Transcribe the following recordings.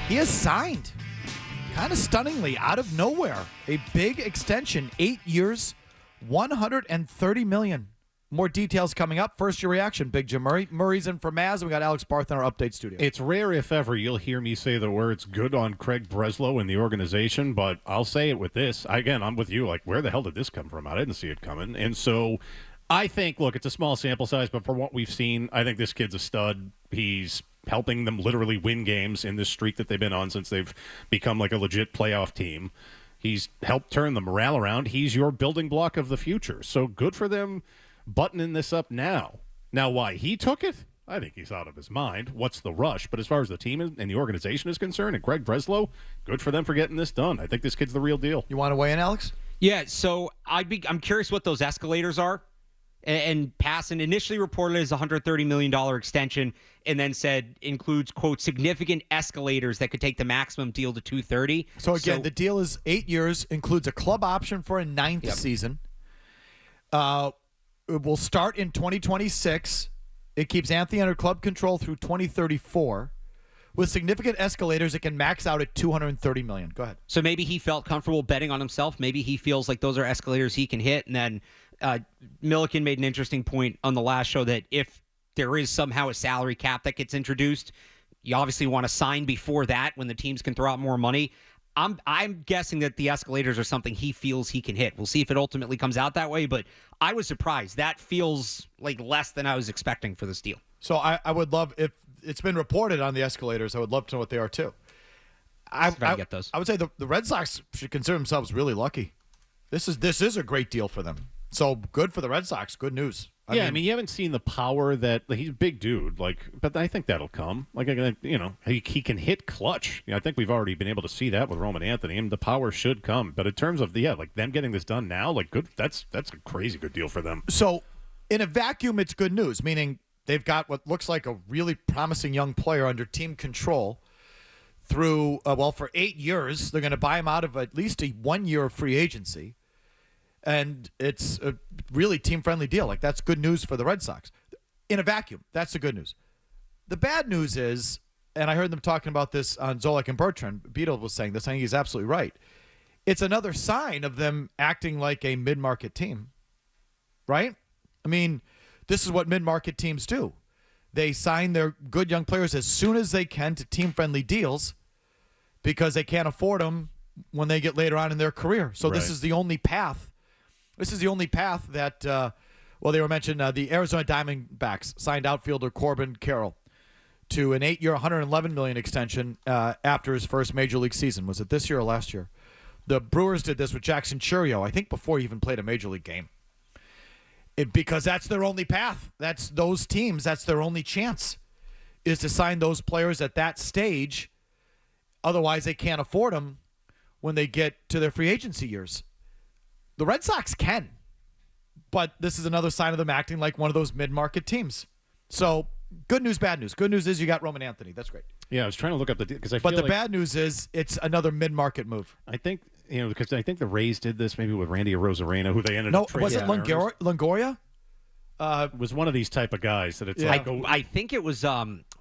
He has signed, kind of stunningly, out of nowhere, a big extension, 8 years, $130 million. More details coming up. First, your reaction, Big Jim Murray. Murray's in for Mazz, and we got Alex Barth in our update studio. It's rare, if ever, you'll hear me say the words good on Craig Breslow and the organization, but I'll say it with this. Again, I'm with you. Like, where the hell did this come from? I didn't see it coming. And so I think, look, it's a small sample size, but for what we've seen, I think this kid's a stud. He's helping them literally win games in this streak that they've been on since they've become like a legit playoff team. He's helped turn the morale around. He's your building block of the future. So good for them buttoning this up now. Now, why he took it, I think he's out of his mind. What's the rush? But as far as the team and the organization is concerned, and Craig Breslow, good for them for getting this done. I think this kid's the real deal. You want to weigh in, Alex? Yeah, so I'm curious what those escalators are. And Passan initially reported it as a $130 million extension and then said includes, quote, significant escalators that could take the maximum deal to $230. So, again, the deal is 8 years, includes a club option for a ninth season. It will start in 2026. It keeps Anthony under club control through 2034. With significant escalators, it can max out at $230 million. Go ahead. So maybe he felt comfortable betting on himself. Maybe he feels like those are escalators he can hit. And then Milliken made an interesting point on the last show that if there is somehow a salary cap that gets introduced, you obviously want to sign before that when the teams can throw out more money. I'm guessing that the escalators are something he feels he can hit. We'll see if it ultimately comes out that way, but I was surprised. That feels like less than I was expecting for this deal. So I would love, if it's been reported on the escalators, I would love to know what they are too. I get those. I would say the Red Sox should consider themselves really lucky. This is a great deal for them. So good for the Red Sox. Good news. I mean, you haven't seen the power that he's a big dude, but I think that'll come. He can hit clutch. I think we've already been able to see that with Roman Anthony, and the power should come. But in terms of them getting this done now, good. That's a crazy good deal for them. So, in a vacuum, it's good news. Meaning they've got what looks like a really promising young player under team control. Through for 8 years, they're going to buy him out of at least a 1 year of free agency. And it's a really team-friendly deal. That's good news for the Red Sox. In a vacuum, that's the good news. The bad news is, and I heard them talking about this on Zolak and Bertrand, Beadle was saying this, I think he's absolutely right. It's another sign of them acting like a mid-market team, right? I mean, this is what mid-market teams do. They sign their good young players as soon as they can to team-friendly deals because they can't afford them when they get later on in their career. So This is the only path. This is the only path that, they were mentioned, the Arizona Diamondbacks signed outfielder Corbin Carroll to an 8-year, $111 million extension after his first Major League season. Was it this year or last year? The Brewers did this with Jackson Chourio, I think before he even played a Major League game. Because that's their only path. That's those teams. That's their only chance is to sign those players at that stage. Otherwise, they can't afford them when they get to their free agency years. The Red Sox can, but this is another sign of them acting like one of those mid-market teams. So, good news, bad news. Good news is you got Roman Anthony. That's great. Yeah, I was trying to look up because But the bad news is it's another mid-market move. I think because I think the Rays did this maybe with Randy Arozarena, who they ended up trading. Was it Longoria? Was one of these type of guys that it's I think it was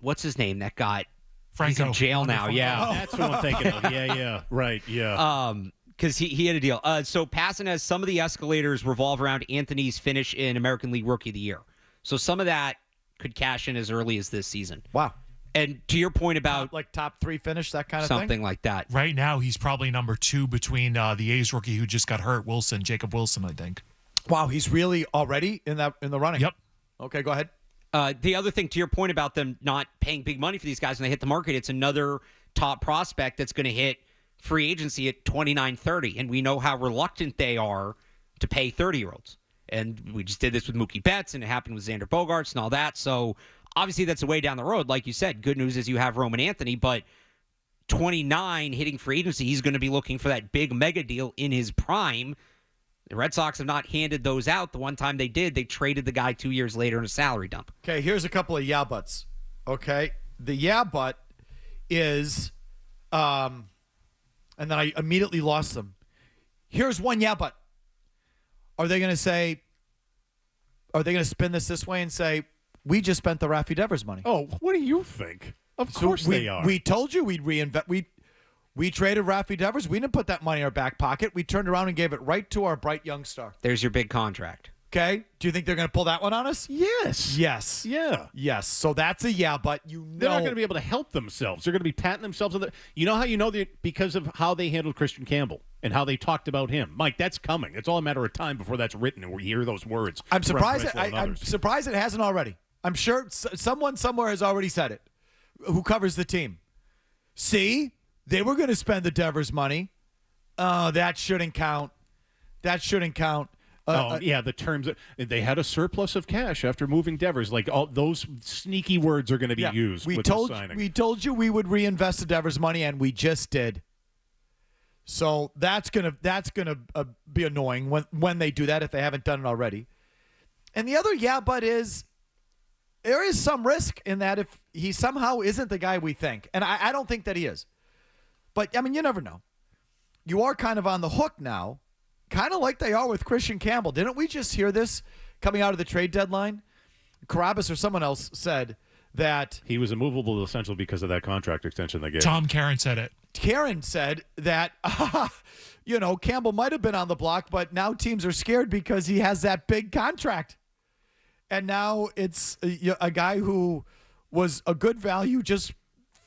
what's his name that got Franco. He's in jail now. Yeah, that's what I'm thinking of. Yeah, right. Yeah. Because he had a deal. So Passan has some of the escalators revolve around Anthony's finish in American League Rookie of the Year. So some of that could cash in as early as this season. Wow. And to your point about top 3 finish, that kind of thing? Something like that. Right now, he's probably number 2 between the A's rookie who just got hurt, Jacob Wilson, I think. Wow, he's really already in the running. Yep. Okay, go ahead. The other thing, to your point about them not paying big money for these guys when they hit the market, it's another top prospect that's going to hit free agency at 29-30, and we know how reluctant they are to pay 30-year-olds. And we just did this with Mookie Betts, and it happened with Xander Bogaerts and all that. So obviously that's a way down the road. Like you said, good news is you have Roman Anthony, but 29 hitting free agency, he's going to be looking for that big mega deal in his prime. The Red Sox have not handed those out. The one time they did, they traded the guy 2 years later in a salary dump. Okay, here's a couple of yeah buts. Okay, the yeah but is and then I immediately lost them. Here's one yeah, but are they going to spin this way and say, we just spent the Rafi Devers money? Oh, what do you think? Of course they are. We told you we'd reinvest. We traded Rafi Devers. We didn't put that money in our back pocket. We turned around and gave it right to our bright young star. There's your big contract. Okay? Do you think they're going to pull that one on us? Yes. Yes. Yeah. Yes. So that's a yeah, but They're not going to be able to help themselves. They're going to be patting themselves on the. You know how you know because of how they handled Christian Campbell and how they talked about him, Mike. That's coming. It's all a matter of time before that's written and we hear those words. I'm from surprised. Breslow and I'm others. surprised it hasn't already. I'm sure someone somewhere has already said it. Who covers the team? See, they were going to spend the Devers money. That shouldn't count. That shouldn't count. The terms they had a surplus of cash after moving Devers. Like all those sneaky words are going to be used. We with told the signing. we told you we would reinvest the Devers money, and we just did. So that's gonna be annoying when they do that if they haven't done it already. And the other but is there is some risk in that if he somehow isn't the guy we think, and I don't think that he is. But I mean, you never know. You are kind of on the hook now. Kind of like they are with Christian Campbell. Didn't we just hear this coming out of the trade deadline? Carabas or someone else said that he was immovable essentially because of that contract extension they gave. Tom Karen said it. Karen said that, Campbell might have been on the block, but now teams are scared because he has that big contract. And now it's a guy who was a good value just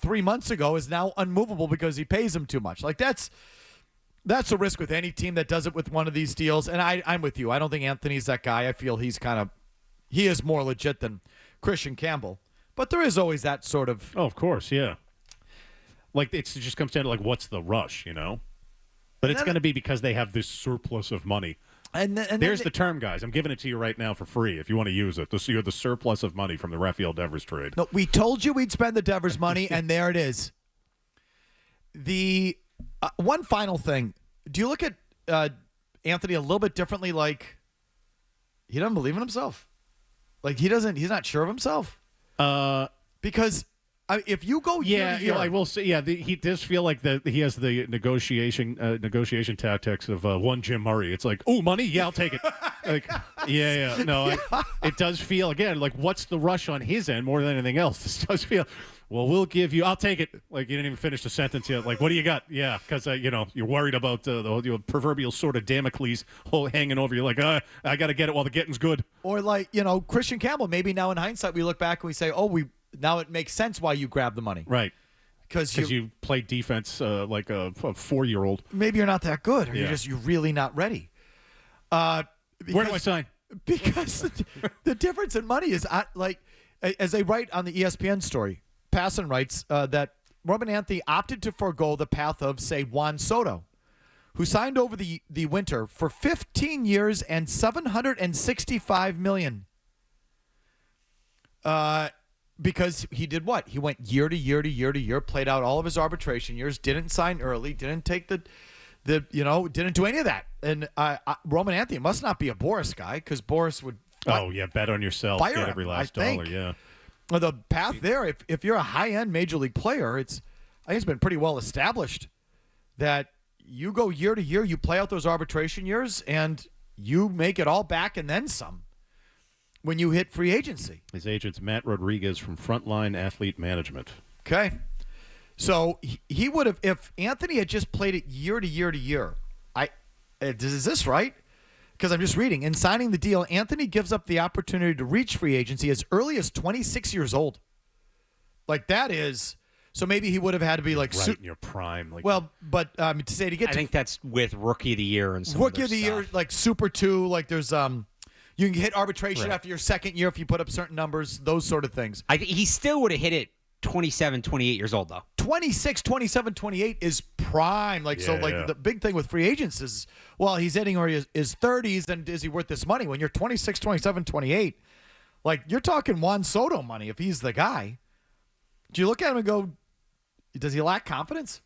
3 months ago is now unmovable because he pays him too much. Like that's a risk with any team that does it with one of these deals. And I'm with you. I don't think Anthony's that guy. I feel he is more legit than Christian Campbell. But there is always that sort of. Oh, of course, yeah. Like it just comes down to like what's the rush, But it's going to be because they have this surplus of money. And there's the term, guys. I'm giving it to you right now for free if you want to use it. You're the surplus of money from the Rafael Devers trade. No, we told you we'd spend the Devers money, and there it is. The one final thing. Do you look at Anthony a little bit differently? Like he doesn't believe in himself. Like he's not sure of himself. Because if you go year to year, I will say, he does feel like he has the negotiation tactics of one Jim Murray. It's like, oh, money, yeah, I'll take it. Like, it does feel again like what's the rush on his end more than anything else. This does feel. Well, we'll give you. I'll take it. Like you didn't even finish the sentence yet. Like, what do you got? Yeah, because you're worried about the proverbial sword of Damocles hanging over you. Like, I got to get it while the getting's good. Or like Christian Campbell. Maybe now in hindsight we look back and we say, now it makes sense why you grabbed the money. Right. Because you play defense like a 4-year-old. Maybe you're not that good, or you're really not ready. Where do I sign? Because the difference in money is as they write on the ESPN story. Passon writes that Robin Anthony opted to forego the path of, say, Juan Soto, who signed over the winter for 15 years and $765 million. Because he did what? He went year to year to year to year, played out all of his arbitration years, didn't sign early, didn't take didn't do any of that. And Roman Anthony must not be a Boris guy because Boris would. Bet on yourself, get every last dollar, yeah. Well, the path there, if you're a high-end major league player, I think it's been pretty well established that you go year to year, you play out those arbitration years, and you make it all back and then some when you hit free agency. His agent's Matt Rodriguez from Frontline Athlete Management. Okay. So he would have, if Anthony had just played it year to year to year, is this right? Because I'm just reading. In signing the deal, Anthony gives up the opportunity to reach free agency as early as 26 years old. Like that is, so maybe he would have had to be like right in your prime. Like, but I think that's with Rookie of the Year and some Rookie of the stuff. Year, like Super 2, like there's you can hit arbitration after your second year if you put up certain numbers, those sort of things. I think he still would have hit it 27, 28 years old though. 26, 27, 28 is prime. The big thing with free agents is, he's hitting or his 30s, and is he worth this money? When you're 26, 27, 28, like you're talking Juan Soto money if he's the guy. Do you look at him and go, does he lack confidence?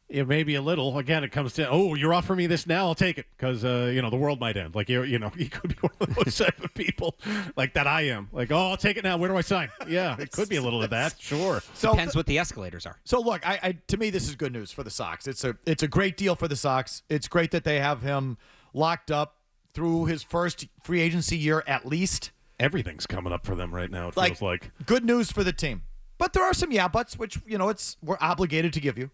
Yeah, maybe a little. Again, it comes to, you're offering me this now, I'll take it because the world might end. Like he could be one of those type of people like that. I am like, I'll take it now. Where do I sign? Yeah, it could be a little of that. Sure. So depends what the escalators are. So look, to me, this is good news for the Sox. It's a great deal for the Sox. It's great that they have him locked up through his first free agency year at least. Everything's coming up for them right now. It feels like good news for the team. But there are some yeah buts, which, we're obligated to give you.